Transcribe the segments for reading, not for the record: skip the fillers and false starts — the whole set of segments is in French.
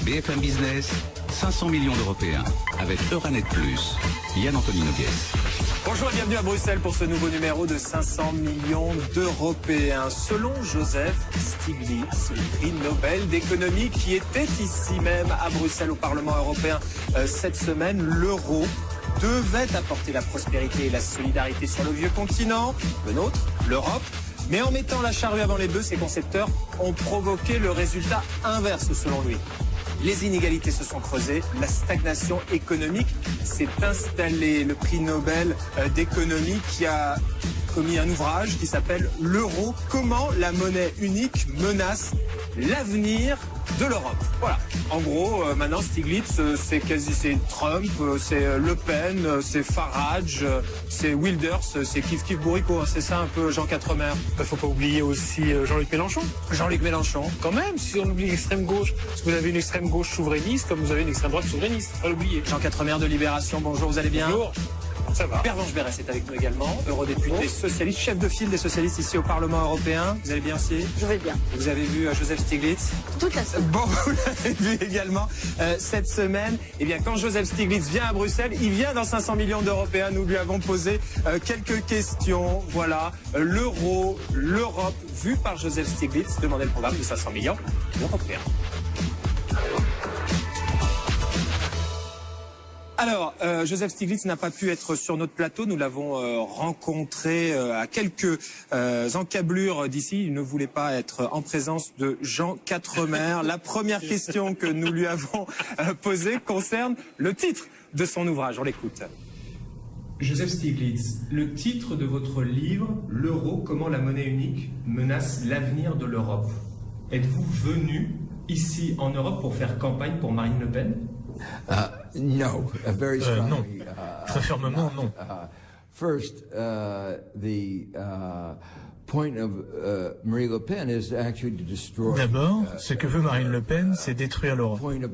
BFM Business, 500 millions d'Européens, avec Euranet Plus. Yann-Anthony Noguès. Bonjour et bienvenue à Bruxelles pour ce nouveau numéro de 500 millions d'Européens. Selon Joseph Stiglitz, le prix Nobel d'économie qui était ici même à Bruxelles au Parlement européen cette semaine, l'euro devait apporter la prospérité et la solidarité sur le vieux continent, le nôtre, l'Europe. Mais en mettant la charrue avant les bœufs, ses concepteurs ont provoqué le résultat inverse selon lui. Les inégalités se sont creusées, la stagnation économique s'est installée. Le prix Nobel d'économie qui a commis un ouvrage qui s'appelle « L'euro, comment la monnaie unique menace l'avenir de l'Europe ». Voilà. En gros, maintenant Stiglitz, c'est Trump, c'est Le Pen, c'est Farage, c'est Wilders, c'est Kif Bourrico. C'est ça un peu Jean Quatremer. Il faut pas oublier aussi Jean-Luc Mélenchon. Jean-Luc Mélenchon. Quand même, si on oublie l'extrême gauche, parce que vous avez une extrême gauche souverainiste, comme vous avez une extrême droite souverainiste. Pas l'oublier. Jean Quatremer de Libération, bonjour, vous allez bien? Bonjour. Ça va. Pervenche Berès est avec nous également, eurodéputé socialiste, chef de file des socialistes ici au Parlement européen. Vous allez bien aussi? Je vais bien. Vous avez vu Joseph Stiglitz? Toute la semaine. Bon, vous l'avez vu également cette semaine. Eh bien, quand Joseph Stiglitz vient à Bruxelles, il vient dans 500 millions d'Européens. Nous lui avons posé quelques questions. Voilà, l'euro, l'Europe, vu par Joseph Stiglitz. Demandez le programme de 500 millions d'Européens. Alors, Joseph Stiglitz n'a pas pu être sur notre plateau. Nous l'avons rencontré à quelques encablures d'ici. Il ne voulait pas être en présence de Jean Quatremer. La première question que nous lui avons posée concerne le titre de son ouvrage. On l'écoute. Joseph Stiglitz, le titre de votre livre, « L'euro, comment la monnaie unique menace l'avenir de l'Europe ». Êtes-vous venu ici en Europe pour faire campagne pour Marine Le Pen ? No, very strongly. Non. Très fermement, non. First, the point of Marine Le Pen is actually to destroy. D'abord, ce que veut Marine Le Pen, c'est détruire l'Europe. Le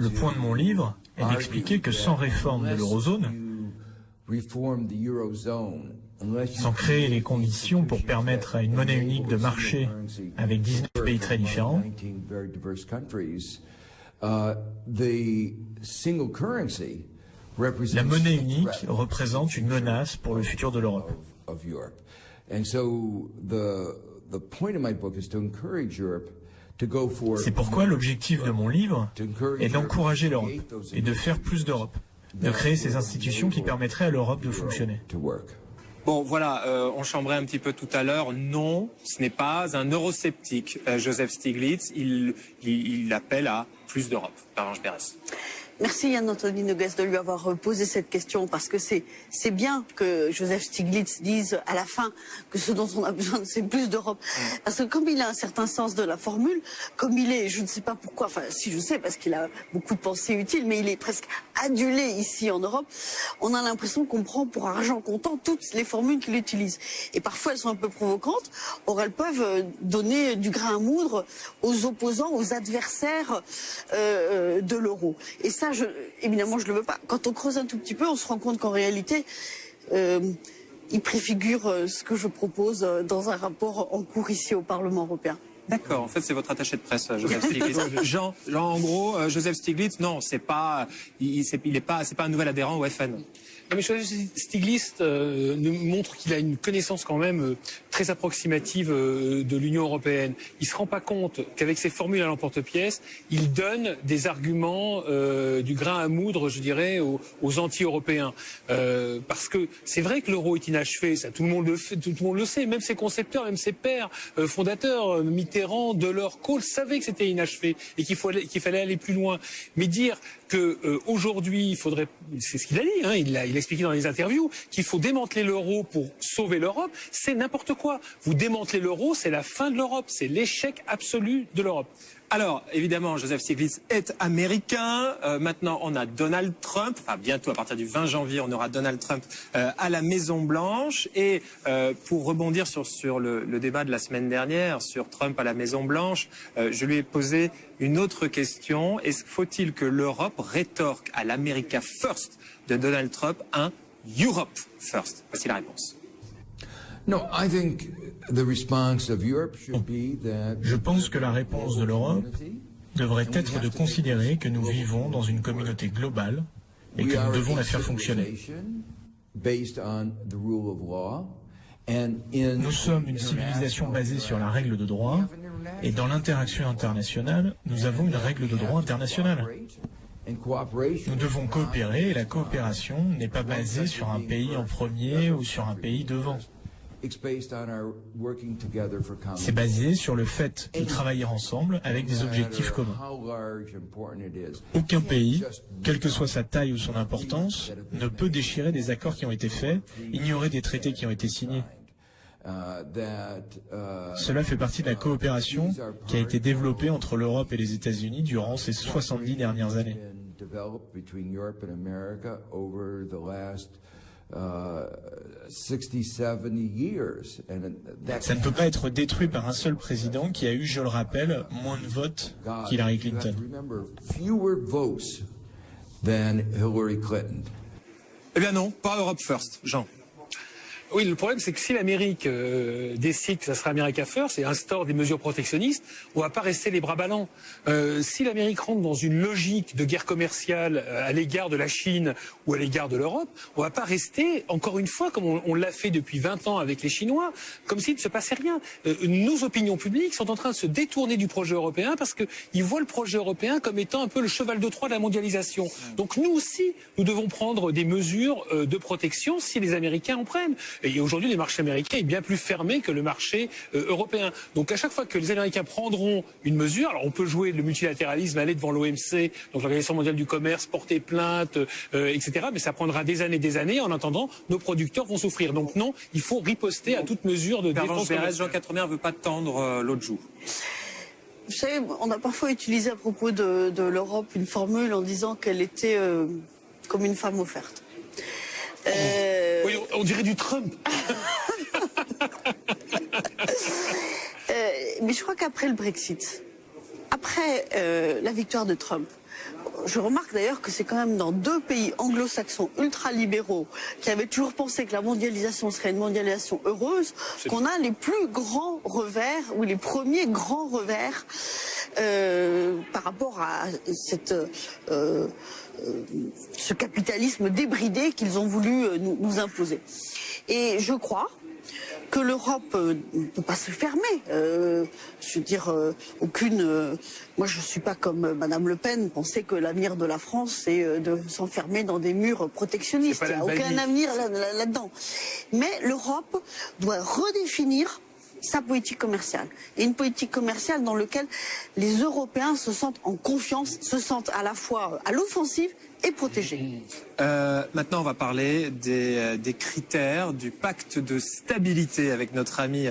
point de mon livre est d'expliquer que sans réforme de l'eurozone, sans créer les conditions pour permettre à une monnaie unique de marcher avec 19 pays très différents, la monnaie unique représente une menace pour le futur de l'Europe. C'est pourquoi l'objectif de mon livre est d'encourager l'Europe et de faire plus d'Europe, de créer ces institutions qui permettraient à l'Europe de fonctionner. Bon, voilà, on chambrait un petit peu tout à l'heure. Non, ce n'est pas un eurosceptique, Joseph Stiglitz. Il appelle à plus d'Europe. Pervenche Berès. Merci Yann-Anthony Noguès de lui avoir posé cette question parce que c'est bien que Joseph Stiglitz dise à la fin que ce dont on a besoin c'est plus d'Europe. Parce que comme il a un certain sens de la formule, comme il est, je ne sais pas pourquoi, enfin si je sais parce qu'il a beaucoup de pensées utiles, mais il est presque adulé ici en Europe, on a l'impression qu'on prend pour argent comptant toutes les formules qu'il utilise. Et parfois elles sont un peu provocantes, or elles peuvent donner du grain à moudre aux opposants, aux adversaires de l'euro. Et ça, évidemment, je ne le veux pas. Quand on creuse un tout petit peu, on se rend compte qu'en réalité, il préfigure ce que je propose dans un rapport en cours ici au Parlement européen. D'accord, en fait c'est votre attaché de presse, Joseph Stiglitz. Jean, en gros, Joseph Stiglitz, non, c'est pas un nouvel adhérent au FN. Non, mais Joseph Stiglitz nous montre qu'il a une connaissance quand même très approximative de l'Union européenne. Il se rend pas compte qu'avec ses formules à l'emporte-pièce, il donne des arguments du grain à moudre, je dirais, aux anti-européens. Parce que c'est vrai que l'euro est inachevé, ça tout le monde le sait, même ses concepteurs, même ses pères fondateurs, Mitterrand, Delors, Kohl savaient que c'était inachevé et qu'il fallait aller plus loin. Mais dire que aujourd'hui, il faudrait, c'est ce qu'il a dit, hein, il a expliqué dans les interviews, qu'il faut démanteler l'euro pour sauver l'Europe, c'est n'importe quoi. Vous démantelez l'euro, c'est la fin de l'Europe, c'est l'échec absolu de l'Europe. Alors, évidemment, Joseph Stiglitz est américain. Maintenant, on a Donald Trump. Enfin, bientôt, à partir du 20 janvier, on aura Donald Trump à la Maison-Blanche. Et pour rebondir sur le débat de la semaine dernière, sur Trump à la Maison-Blanche, je lui ai posé une autre question. Faut-il que l'Europe rétorque à l'America First de Donald Trump un Europe First? Voici la réponse. No, I think the response of Europe should be that Je pense que la réponse de l'Europe devrait être de considérer que nous vivons dans une communauté globale et que nous devons la faire fonctionner. Nous sommes une civilisation basée sur la règle de droit et dans l'interaction internationale, nous avons une règle de droit internationale. Nous devons coopérer et la coopération n'est pas basée sur un pays en premier ou sur un pays devant. C'est basé sur le fait de travailler ensemble avec des objectifs communs. Aucun pays, quelle que soit sa taille ou son importance, ne peut déchirer des accords qui ont été faits, ignorer des traités qui ont été signés. Cela fait partie de la coopération qui a été développée entre l'Europe et les États-Unis durant ces 70 dernières années. Ça ne peut pas être détruit par un seul président qui a eu, je le rappelle, moins de votes qu'Hillary Clinton. Eh bien non, pas Europe First, Jean. Oui, le problème, c'est que si l'Amérique décide que ça sera America First et instaure des mesures protectionnistes, on va pas rester les bras ballants. Si l'Amérique rentre dans une logique de guerre commerciale à l'égard de la Chine ou à l'égard de l'Europe, on va pas rester, encore une fois, comme on l'a fait depuis 20 ans avec les Chinois, comme s'il ne se passait rien. Nos opinions publiques sont en train de se détourner du projet européen parce qu'ils voient le projet européen comme étant un peu le cheval de Troie de la mondialisation. Donc nous aussi, nous devons prendre des mesures de protection si les Américains en prennent. Et aujourd'hui, le marché américain est bien plus fermé que le marché européen. Donc à chaque fois que les Américains prendront une mesure, alors on peut jouer le multilatéralisme, aller devant l'OMC, donc l'Organisation mondiale du commerce, porter plainte, etc. Mais ça prendra des années. En attendant, nos producteurs vont souffrir. Donc non, il faut riposter à toute mesure de défense commerciale. Jean Quatremer ne veut pas tendre l'autre joue. Vous savez, on a parfois utilisé à propos de l'Europe une formule en disant qu'elle était comme une femme offerte. Oui, on dirait du Trump. Mais je crois qu'après le Brexit, après la victoire de Trump, je remarque d'ailleurs que c'est quand même dans 2 pays anglo-saxons ultra-libéraux qui avaient toujours pensé que la mondialisation serait une mondialisation heureuse, qu'on a les plus grands revers, ou les premiers grands revers par rapport à ce capitalisme débridé qu'ils ont voulu nous imposer. Et je crois que l'Europe ne peut pas se fermer. Je veux dire, moi, je ne suis pas comme Madame Le Pen, penser que l'avenir de la France, c'est de s'enfermer dans des murs protectionnistes. Il n'y a aucun avenir là-dedans. Mais l'Europe doit redéfinir sa politique commerciale. Et une politique commerciale dans laquelle les Européens se sentent en confiance, se sentent à la fois à l'offensive et protégés. Maintenant, on va parler des critères du pacte de stabilité avec notre ami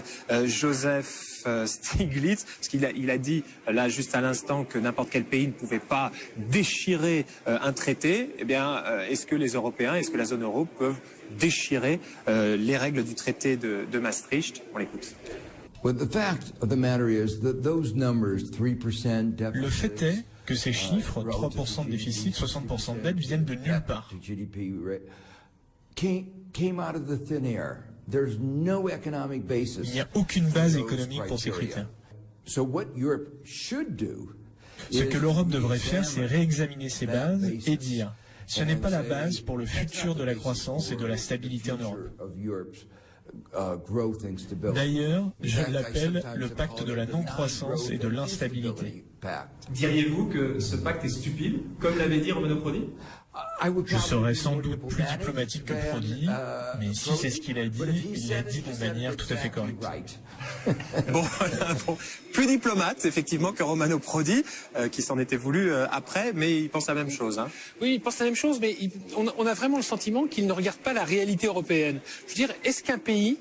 Joseph Stiglitz, parce qu'il a dit là juste à l'instant que n'importe quel pays ne pouvait pas déchirer un traité. Eh bien, est-ce que les Européens, est-ce que la zone euro peuvent déchirer les règles du traité de Maastricht? On l'écoute. Le fait est que ces chiffres, 3% de déficit, 60% de dette, viennent de nulle part. Il n'y a aucune base économique pour ces critères. Ce que l'Europe devrait faire, c'est réexaminer ses bases et dire « ce n'est pas la base pour le futur de la croissance et de la stabilité en Europe ». D'ailleurs, je l'appelle le pacte de la non-croissance et de l'instabilité. Diriez-vous que ce pacte est stupide, comme l'avait dit Romano Prodi? Je serais sans doute plus diplomatique que Prodi, mais si c'est ce qu'il a dit, il l'a dit de manière tout à fait correcte. Bon, plus diplomate, effectivement, que Romano Prodi, qui s'en était voulu après, mais il pense la même chose. Hein. Oui, il pense la même chose, mais on a vraiment le sentiment qu'il ne regarde pas la réalité européenne. Je veux dire, est-ce qu'un pays,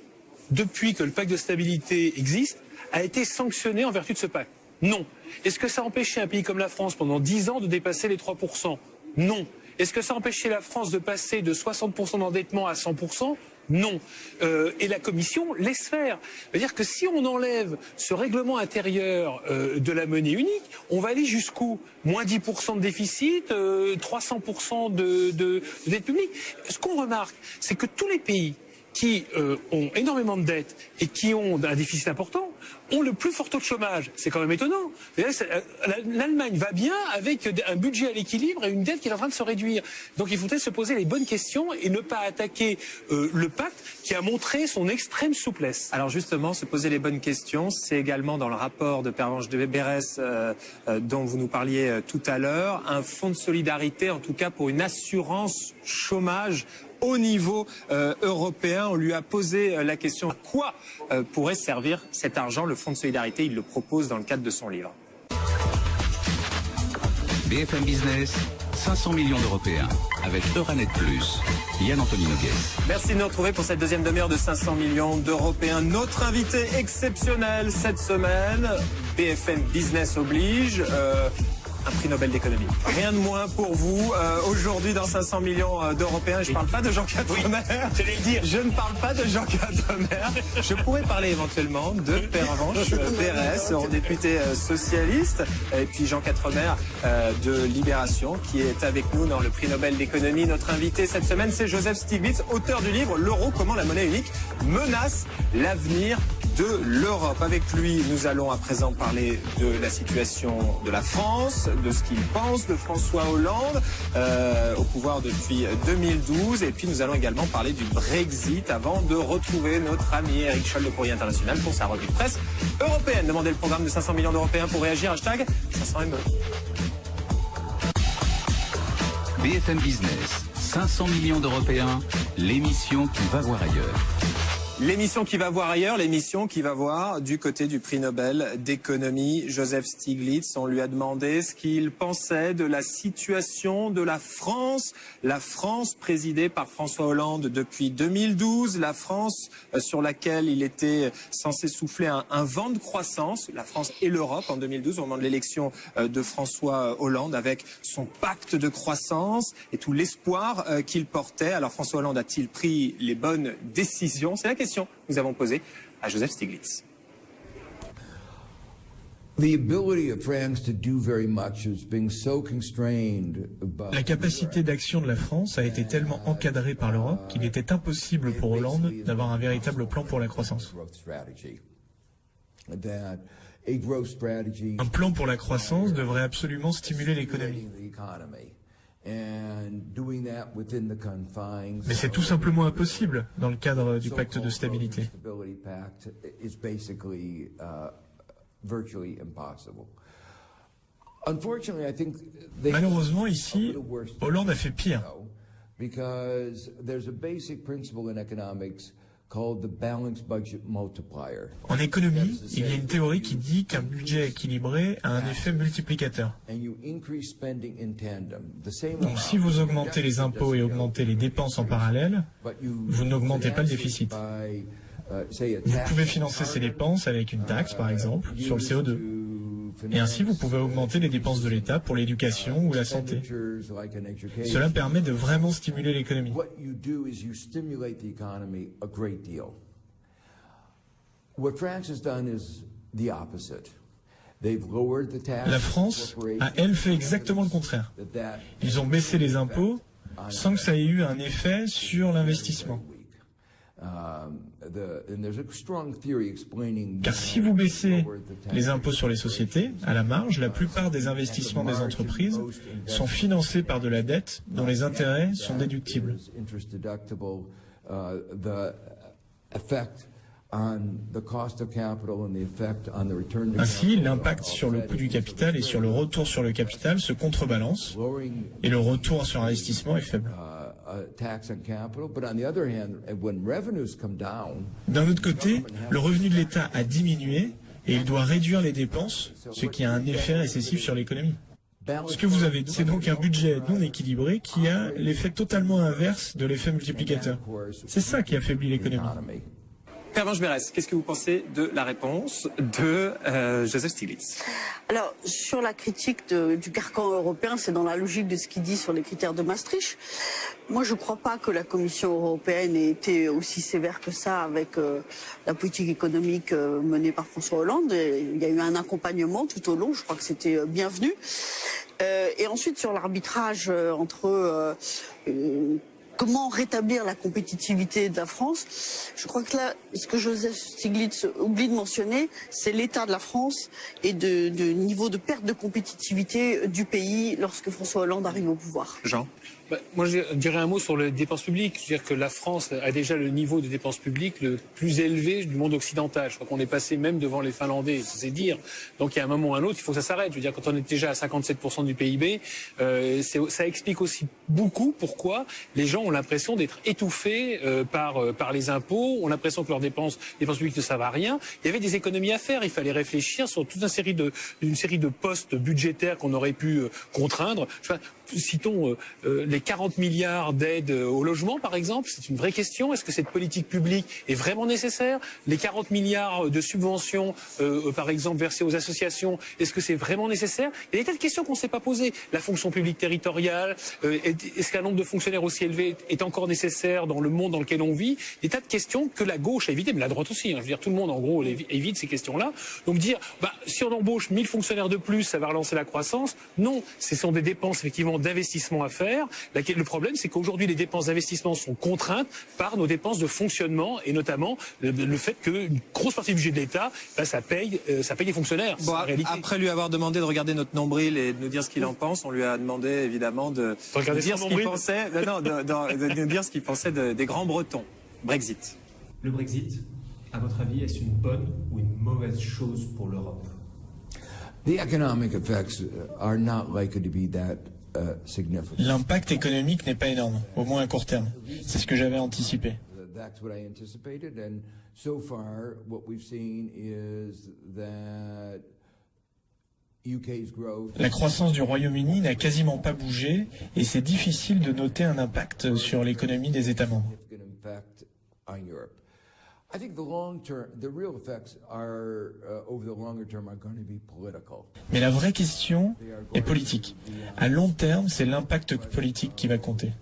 depuis que le pacte de stabilité existe, a été sanctionné en vertu de ce pacte? Non. Est-ce que ça a empêché un pays comme la France pendant 10 ans de dépasser les 3%? Non. Est-ce que ça a empêché la France de passer de 60% d'endettement à 100%? Non. Et la Commission laisse faire. C'est-à-dire que si on enlève ce règlement intérieur de la monnaie unique, on va aller jusqu'où? Moins 10% de déficit, 300% de dette publique. Ce qu'on remarque, c'est que tous les pays qui ont énormément de dettes et qui ont un déficit important ont le plus fort taux de chômage. C'est quand même étonnant. L'Allemagne va bien avec un budget à l'équilibre et une dette qui est en train de se réduire. Donc il faudrait se poser les bonnes questions et ne pas attaquer le pacte qui a montré son extrême souplesse. Alors justement, se poser les bonnes questions, c'est également dans le rapport de Pervenche de Berès dont vous nous parliez tout à l'heure, un fonds de solidarité, en tout cas pour une assurance chômage au niveau européen. On lui a posé la question à quoi pourrait servir cet argent, le fonds de solidarité. Il le propose dans le cadre de son livre. BFM Business, 500 millions d'Européens, avec Euranet Plus, Yann-Anthony Noguès. Merci de nous retrouver pour cette deuxième demi-heure de 500 millions d'Européens. Notre invité exceptionnel cette semaine, BFM Business oblige, un prix Nobel d'économie. Rien de moins pour vous. Aujourd'hui, dans 500 millions d'Européens, je ne parle pas de Jean Quatremer. J'allais le dire. Je ne parle pas de Jean Quatremer. Je pourrais parler éventuellement de Pervenche Berès, eurodéputé socialiste, et puis Jean Quatremer de Libération, qui est avec nous dans le prix Nobel d'économie. Notre invité cette semaine, c'est Joseph Stiglitz, auteur du livre L'euro, comment la monnaie unique menace l'avenir de l'Europe. Avec lui, nous allons à présent parler de la situation de la France, de ce qu'il pense de François Hollande au pouvoir depuis 2012. Et puis nous allons également parler du Brexit avant de retrouver notre ami Eric Scholl de Courrier International pour sa revue de presse européenne. Demandez le programme de 500 millions d'Européens pour réagir. Hashtag 500ME. BFM Business, 500 millions d'Européens, l'émission qui va voir ailleurs. L'émission qui va voir ailleurs, l'émission qui va voir du côté du prix Nobel d'économie, Joseph Stiglitz. On lui a demandé ce qu'il pensait de la situation de la France présidée par François Hollande depuis 2012, la France sur laquelle il était censé souffler un vent de croissance, la France et l'Europe en 2012 au moment de l'élection de François Hollande avec son pacte de croissance et tout l'espoir qu'il portait. Alors François Hollande a-t-il pris les bonnes décisions? C'est la question que nous avons posée à Joseph Stiglitz. La capacité d'action de la France a été tellement encadrée par l'Europe qu'il était impossible pour Hollande d'avoir un véritable plan pour la croissance. Un plan pour la croissance devrait absolument stimuler l'économie. Mais c'est tout simplement impossible dans le cadre du pacte de stabilité. Malheureusement, ici, Hollande a fait pire. En économie, il y a une théorie qui dit qu'un budget équilibré a un effet multiplicateur. Donc si vous augmentez les impôts et augmentez les dépenses en parallèle, vous n'augmentez pas le déficit. Vous pouvez financer ces dépenses avec une taxe, par exemple, sur le CO2. Et ainsi, vous pouvez augmenter les dépenses de l'État pour l'éducation ou la santé. Cela permet de vraiment stimuler l'économie. La France a, elle, fait exactement le contraire. Ils ont baissé les impôts sans que ça ait eu un effet sur l'investissement. Car si vous baissez les impôts sur les sociétés, à la marge, la plupart des investissements des entreprises sont financés par de la dette dont les intérêts sont déductibles. Ainsi, l'impact sur le coût du capital et sur le retour sur le capital se contrebalance et le retour sur investissement est faible. D'un autre côté, le revenu de l'État a diminué et il doit réduire les dépenses, ce qui a un effet récessif sur l'économie. Ce que vous avez, c'est donc un budget non équilibré qui a l'effet totalement inverse de l'effet multiplicateur. C'est ça qui affaiblit l'économie. Pervenche Berès, qu'est-ce que vous pensez de la réponse de Joseph Stiglitz? Alors, sur la critique du carcan européen, c'est dans la logique de ce qu'il dit sur les critères de Maastricht. Moi, je ne crois pas que la Commission européenne ait été aussi sévère que ça avec la politique économique menée par François Hollande. Il y a eu un accompagnement tout au long, je crois que c'était bienvenu. Et ensuite, sur l'arbitrage entre comment rétablir la compétitivité de la France. Je crois que là, ce que Joseph Stiglitz oublie de mentionner, c'est l'état de la France et de niveau de perte de compétitivité du pays lorsque François Hollande arrive au pouvoir. Jean? Moi, je dirais un mot sur les dépenses publiques. Je veux dire que la France a déjà le niveau de dépenses publiques le plus élevé du monde occidental. Je crois qu'on est passé même devant les Finlandais, c'est dire. Donc, il y a un moment ou un autre, il faut que ça s'arrête. Je veux dire, quand on est déjà à 57% du PIB, ça explique aussi beaucoup pourquoi les gens ont l'impression d'être étouffés par les impôts, ont l'impression que leurs dépenses publiques ne servent à rien. Il y avait des économies à faire. Il fallait réfléchir sur toute une série de postes budgétaires qu'on aurait pu contraindre. Citons les 40 milliards d'aides au logement, par exemple. C'est une vraie question. Est-ce que cette politique publique est vraiment nécessaire? Les 40 milliards de subventions, par exemple, versées aux associations, est-ce que c'est vraiment nécessaire? Il y a des tas de questions qu'on ne s'est pas posées. La fonction publique territoriale, est-ce qu'un nombre de fonctionnaires aussi élevé est encore nécessaire dans le monde dans lequel on vit? Des tas de questions que la gauche a évitées, mais la droite aussi. Je veux dire, tout le monde, en gros, évite ces questions-là. Donc dire, si on embauche 1000 fonctionnaires de plus, ça va relancer la croissance. Non, ce sont des dépenses, effectivement, d'investissement à faire. Le problème, c'est qu'aujourd'hui, les dépenses d'investissement sont contraintes par nos dépenses de fonctionnement et notamment le fait qu'une grosse partie du budget de l'État, ça paye les fonctionnaires. Bon, après lui avoir demandé de regarder notre nombril et de nous dire ce qu'il en pense, on lui a demandé évidemment de dire ce qu'il pensait, de dire ce qu'il pensait des grands Bretons. Brexit. Le Brexit, à votre avis, est-ce une bonne ou une mauvaise chose pour l'Europe? The economic effects are not likely to be that significant. L'impact économique n'est pas énorme, au moins à court terme. C'est ce que j'avais anticipé. That's what I anticipated, and so far, what we've seen is that UK's growth. La croissance du Royaume-Uni n'a quasiment pas bougé, et c'est difficile de noter un impact sur l'économie des États membres. I think the real effects are over the longer term are going to be political. Mais la vraie question est politique. À long terme, c'est l'impact politique qui va compter.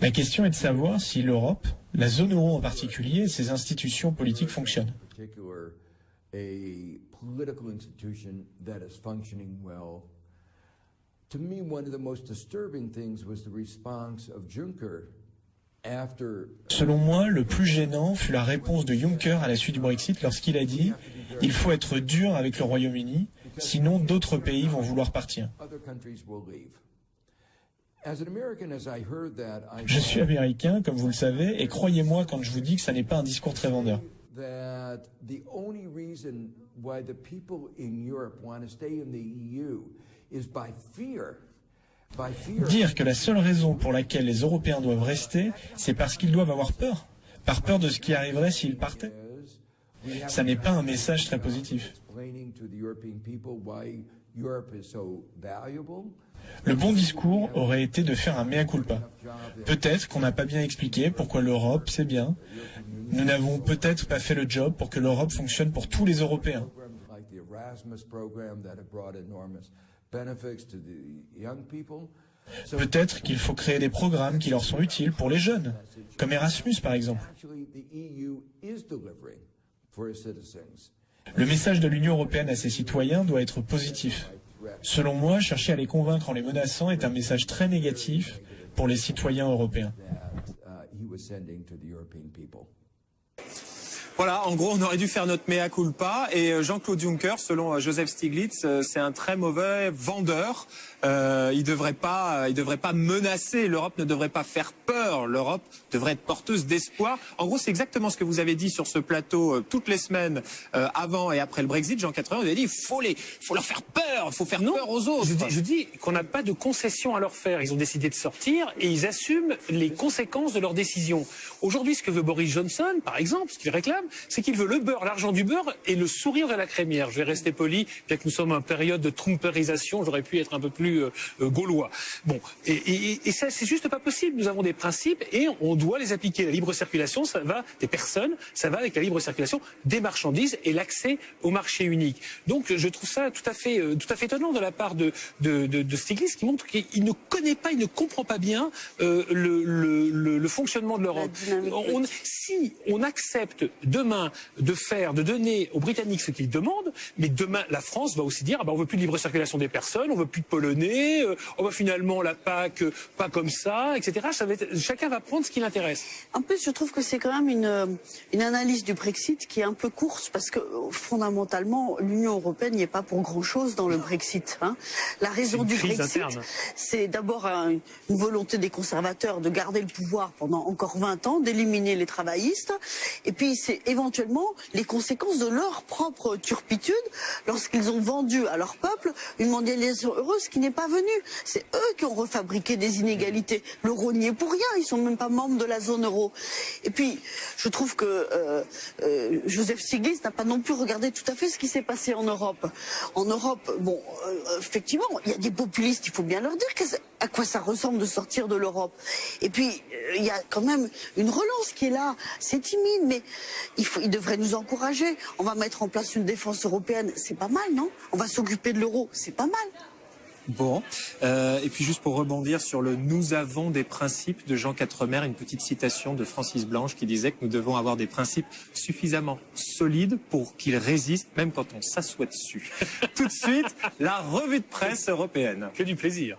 La question est de savoir si l'Europe, la zone euro en particulier, et ses institutions politiques fonctionnent. A political institution that is functioning well. To me, one of the most disturbing things was the response of Juncker. Selon moi, le plus gênant fut la réponse de Juncker à la suite du Brexit lorsqu'il a dit « Il faut être dur avec le Royaume-Uni, sinon d'autres pays vont vouloir partir ». Je suis américain, comme vous le savez, et croyez-moi quand je vous dis que ça n'est pas un discours très vendeur. Dire que la seule raison pour laquelle les Européens doivent rester, c'est parce qu'ils doivent avoir peur, par peur de ce qui arriverait s'ils partaient. Ça n'est pas un message très positif. Le bon discours aurait été de faire un mea culpa. Peut-être qu'on n'a pas bien expliqué pourquoi l'Europe, c'est bien. Nous n'avons peut-être pas fait le job pour que l'Europe fonctionne pour tous les Européens. Peut-être qu'il faut créer des programmes qui leur sont utiles pour les jeunes, comme Erasmus par exemple. Le message de l'Union européenne à ses citoyens doit être positif. Selon moi, chercher à les convaincre en les menaçant est un message très négatif pour les citoyens européens. Voilà, en gros, on aurait dû faire notre mea culpa. Et Jean-Claude Juncker, selon Joseph Stiglitz, c'est un très mauvais vendeur. Il devrait pas menacer. L'Europe ne devrait pas faire peur. L'Europe devrait être porteuse d'espoir. En gros, c'est exactement ce que vous avez dit sur ce plateau toutes les semaines avant et après le Brexit. Jean 80, vous avez dit faut leur faire peur. Il faut faire peur aux autres. Je dis qu'on n'a pas de concession à leur faire. Ils ont décidé de sortir et ils assument les conséquences de leurs décisions. Aujourd'hui, ce que veut Boris Johnson, par exemple, ce qu'il réclame, c'est qu'il veut le beurre, l'argent du beurre et le sourire de la crémière. Je vais rester poli, bien que nous sommes en période de trumperisation, j'aurais pu être un peu plus gaulois. Bon, et ça, c'est juste pas possible. Nous avons des principes et on doit les appliquer. La libre circulation, ça va des personnes, ça va avec la libre circulation des marchandises et l'accès au marché unique. Donc, je trouve ça tout à fait étonnant de la part de Stiglitz, qui montre qu'il ne connaît pas, il ne comprend pas bien le fonctionnement de l'Europe. Si on accepte demain de donner aux Britanniques ce qu'ils demandent, mais demain la France va aussi dire on veut plus de libre circulation des personnes, on veut plus de Polonais, on va finalement la PAC pas comme ça, etc. Chacun va prendre ce qui l'intéresse. En plus, je trouve que c'est quand même une analyse du Brexit qui est un peu courte parce que fondamentalement l'Union européenne n'y est pas pour grand-chose dans le Brexit. La raison du Brexit, c'est d'abord une volonté des conservateurs de garder le pouvoir pendant encore 20 ans, d'éliminer les travaillistes, et puis c'est éventuellement les conséquences de leur propre turpitude lorsqu'ils ont vendu à leur peuple une mondialisation heureuse qui n'est pas venue. C'est eux qui ont refabriqué des inégalités. L'euro n'y est pour rien, ils sont même pas membres de la zone euro. Et puis, je trouve que Joseph Stiglitz n'a pas non plus regardé tout à fait ce qui s'est passé en Europe. En Europe, effectivement, il y a des populistes, il faut bien leur dire à quoi ça ressemble de sortir de l'Europe. Et puis, il y a quand même une relance qui est là. C'est timide, mais il devrait nous encourager. On va mettre en place une défense européenne, c'est pas mal, non? On va s'occuper de l'euro, c'est pas mal. Bon, et puis juste pour rebondir sur le « nous avons des principes » de Jean Quatremer, une petite citation de Francis Blanche qui disait que nous devons avoir des principes suffisamment solides pour qu'ils résistent même quand on s'assoit dessus. Tout de suite, la revue de presse européenne. Que du plaisir.